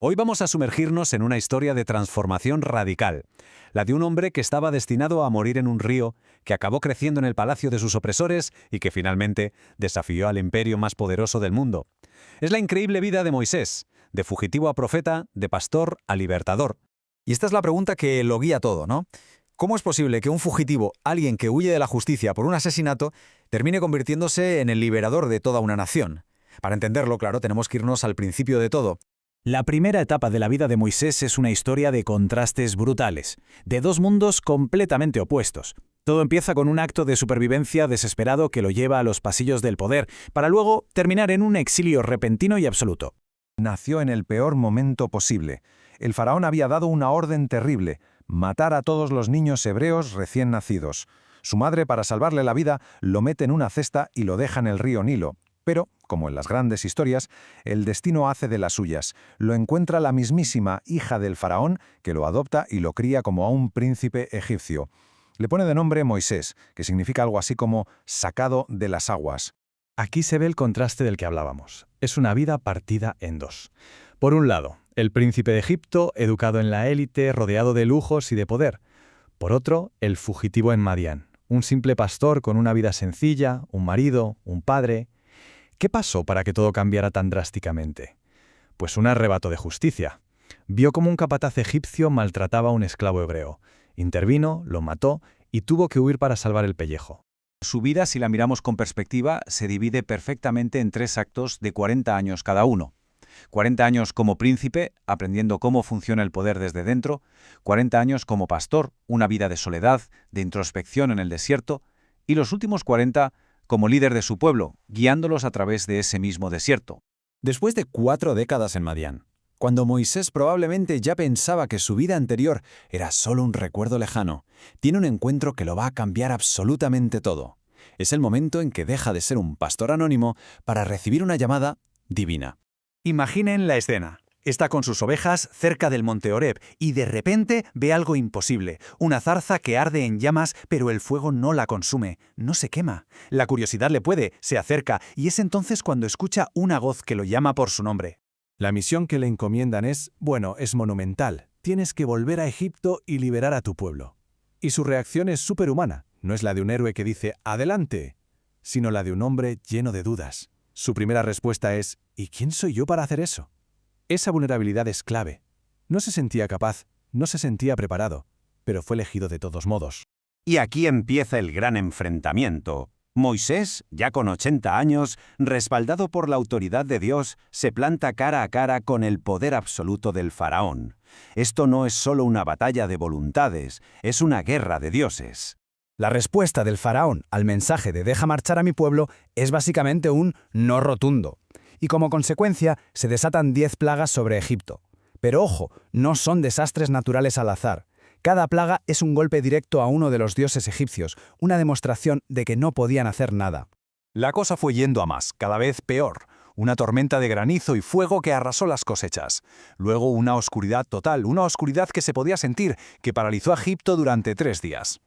Hoy vamos a sumergirnos en una historia de transformación radical, la de un hombre que estaba destinado a morir en un río, que acabó creciendo en el palacio de sus opresores y que finalmente desafió al imperio más poderoso del mundo. Es la increíble vida de Moisés, de fugitivo a profeta, de pastor a libertador. Y esta es la pregunta que lo guía todo, ¿no? ¿Cómo es posible que un fugitivo, alguien que huye de la justicia por un asesinato, termine convirtiéndose en el liberador de toda una nación? Para entenderlo, claro, tenemos que irnos al principio de todo. La primera etapa de la vida de Moisés es una historia de contrastes brutales, de dos mundos completamente opuestos. Todo empieza con un acto de supervivencia desesperado que lo lleva a los pasillos del poder, para luego terminar en un exilio repentino y absoluto. Nació en el peor momento posible. El faraón había dado una orden terrible: matar a todos los niños hebreos recién nacidos. Su madre, para salvarle la vida, lo mete en una cesta y lo deja en el río Nilo. Pero, como en las grandes historias, el destino hace de las suyas. Lo encuentra la mismísima hija del faraón, que lo adopta y lo cría como a un príncipe egipcio. Le pone de nombre Moisés, que significa algo así como sacado de las aguas. Aquí se ve el contraste del que hablábamos. Es una vida partida en dos. Por un lado, el príncipe de Egipto, educado en la élite, rodeado de lujos y de poder. Por otro, el fugitivo en Madián, un simple pastor con una vida sencilla, un marido, un padre. ¿Qué pasó para que todo cambiara tan drásticamente? Pues un arrebato de justicia. Vio cómo un capataz egipcio maltrataba a un esclavo hebreo. Intervino, lo mató y tuvo que huir para salvar el pellejo. Su vida, si la miramos con perspectiva, se divide perfectamente en 3 actos de 40 años cada uno. 40 años como príncipe, aprendiendo cómo funciona el poder desde dentro. 40 años como pastor, una vida de soledad, de introspección en el desierto. Y los últimos 40 como líder de su pueblo, guiándolos a través de ese mismo desierto. Después de 4 décadas en Madián, cuando Moisés probablemente ya pensaba que su vida anterior era solo un recuerdo lejano, tiene un encuentro que lo va a cambiar absolutamente todo. Es el momento en que deja de ser un pastor anónimo para recibir una llamada divina. Imaginen la escena. Está con sus ovejas cerca del monte Horeb y de repente ve algo imposible, una zarza que arde en llamas, pero el fuego no la consume, no se quema. La curiosidad le puede, se acerca y es entonces cuando escucha una voz que lo llama por su nombre. La misión que le encomiendan es monumental. Tienes que volver a Egipto y liberar a tu pueblo. Y su reacción es superhumana. No es la de un héroe que dice «adelante», sino la de un hombre lleno de dudas. Su primera respuesta es «¿y quién soy yo para hacer eso?». Esa vulnerabilidad es clave. No se sentía capaz, no se sentía preparado, pero fue elegido de todos modos. Y aquí empieza el gran enfrentamiento. Moisés, ya con 80 años, respaldado por la autoridad de Dios, se planta cara a cara con el poder absoluto del faraón. Esto no es solo una batalla de voluntades, es una guerra de dioses. La respuesta del faraón al mensaje de «deja marchar a mi pueblo» es básicamente un no rotundo. Y como consecuencia se desatan 10 plagas sobre Egipto. Pero ojo, no son desastres naturales al azar. Cada plaga es un golpe directo a uno de los dioses egipcios, una demostración de que no podían hacer nada. La cosa fue yendo a más, cada vez peor. Una tormenta de granizo y fuego que arrasó las cosechas. Luego una oscuridad total, una oscuridad que se podía sentir, que paralizó a Egipto durante 3 días.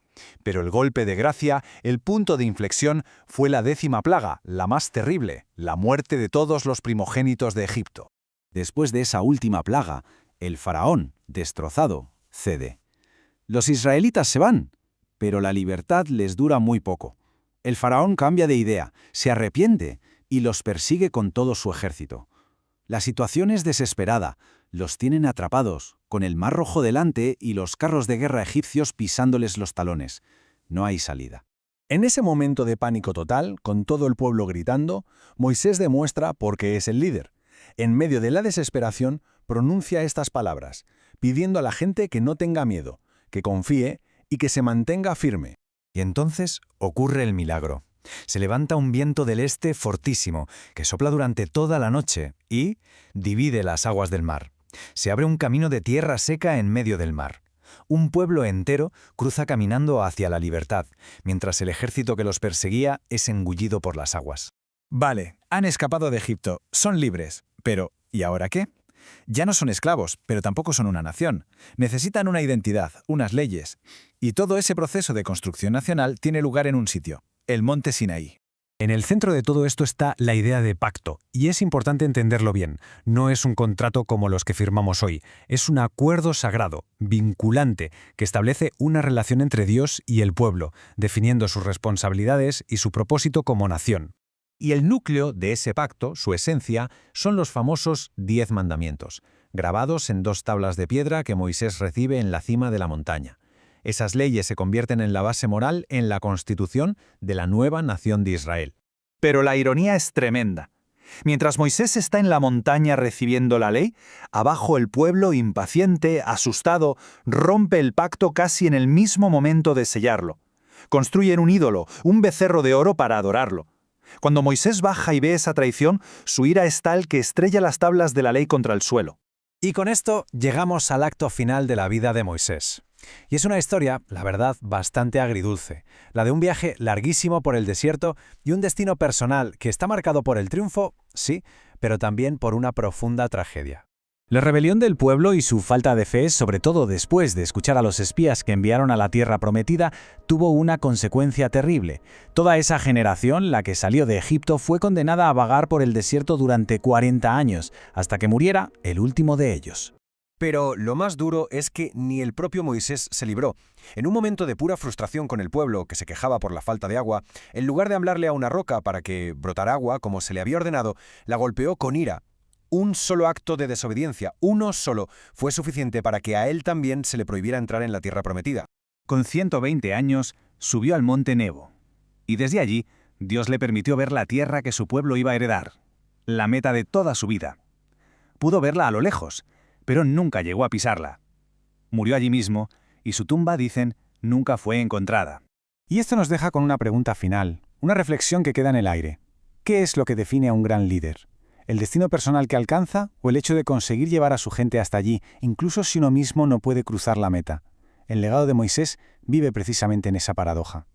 Pero el golpe de gracia, el punto de inflexión, fue la 10ª plaga, la más terrible, la muerte de todos los primogénitos de Egipto. Después de esa última plaga, el faraón, destrozado, cede. Los israelitas se van, pero la libertad les dura muy poco. El faraón cambia de idea, se arrepiente y los persigue con todo su ejército. La situación es desesperada. Los tienen atrapados, con el Mar Rojo delante y los carros de guerra egipcios pisándoles los talones. No hay salida. En ese momento de pánico total, con todo el pueblo gritando, Moisés demuestra por qué es el líder. En medio de la desesperación, pronuncia estas palabras, pidiendo a la gente que no tenga miedo, que confíe y que se mantenga firme. Y entonces ocurre el milagro. Se levanta un viento del este fortísimo, que sopla durante toda la noche y divide las aguas del mar. Se abre un camino de tierra seca en medio del mar. Un pueblo entero cruza caminando hacia la libertad, mientras el ejército que los perseguía es engullido por las aguas. Vale, han escapado de Egipto, son libres, pero ¿y ahora qué? Ya no son esclavos, pero tampoco son una nación. Necesitan una identidad, unas leyes. Y todo ese proceso de construcción nacional tiene lugar en un sitio, el monte Sinaí. En el centro de todo esto está la idea de pacto, y es importante entenderlo bien. No es un contrato como los que firmamos hoy, es un acuerdo sagrado, vinculante, que establece una relación entre Dios y el pueblo, definiendo sus responsabilidades y su propósito como nación. Y el núcleo de ese pacto, su esencia, son los famosos 10 mandamientos, grabados en 2 tablas de piedra que Moisés recibe en la cima de la montaña. Esas leyes se convierten en la base moral en la constitución de la nueva nación de Israel. Pero la ironía es tremenda. Mientras Moisés está en la montaña recibiendo la ley, abajo el pueblo, impaciente, asustado, rompe el pacto casi en el mismo momento de sellarlo. Construyen un ídolo, un becerro de oro para adorarlo. Cuando Moisés baja y ve esa traición, su ira es tal que estrella las tablas de la ley contra el suelo. Y con esto llegamos al acto final de la vida de Moisés. Y es una historia, la verdad, bastante agridulce, la de un viaje larguísimo por el desierto y un destino personal que está marcado por el triunfo, sí, pero también por una profunda tragedia. La rebelión del pueblo y su falta de fe, sobre todo después de escuchar a los espías que enviaron a la tierra prometida, tuvo una consecuencia terrible. Toda esa generación, la que salió de Egipto, fue condenada a vagar por el desierto durante 40 años, hasta que muriera el último de ellos. Pero lo más duro es que ni el propio Moisés se libró. En un momento de pura frustración con el pueblo, que se quejaba por la falta de agua, en lugar de hablarle a una roca para que brotara agua, como se le había ordenado, la golpeó con ira. Un solo acto de desobediencia, uno solo, fue suficiente para que a él también se le prohibiera entrar en la tierra prometida. Con 120 años, subió al monte Nebo. Y desde allí, Dios le permitió ver la tierra que su pueblo iba a heredar, la meta de toda su vida. Pudo verla a lo lejos, pero nunca llegó a pisarla. Murió allí mismo, y su tumba, dicen, nunca fue encontrada. Y esto nos deja con una pregunta final, una reflexión que queda en el aire. ¿Qué es lo que define a un gran líder? ¿El destino personal que alcanza o el hecho de conseguir llevar a su gente hasta allí, incluso si uno mismo no puede cruzar la meta? El legado de Moisés vive precisamente en esa paradoja.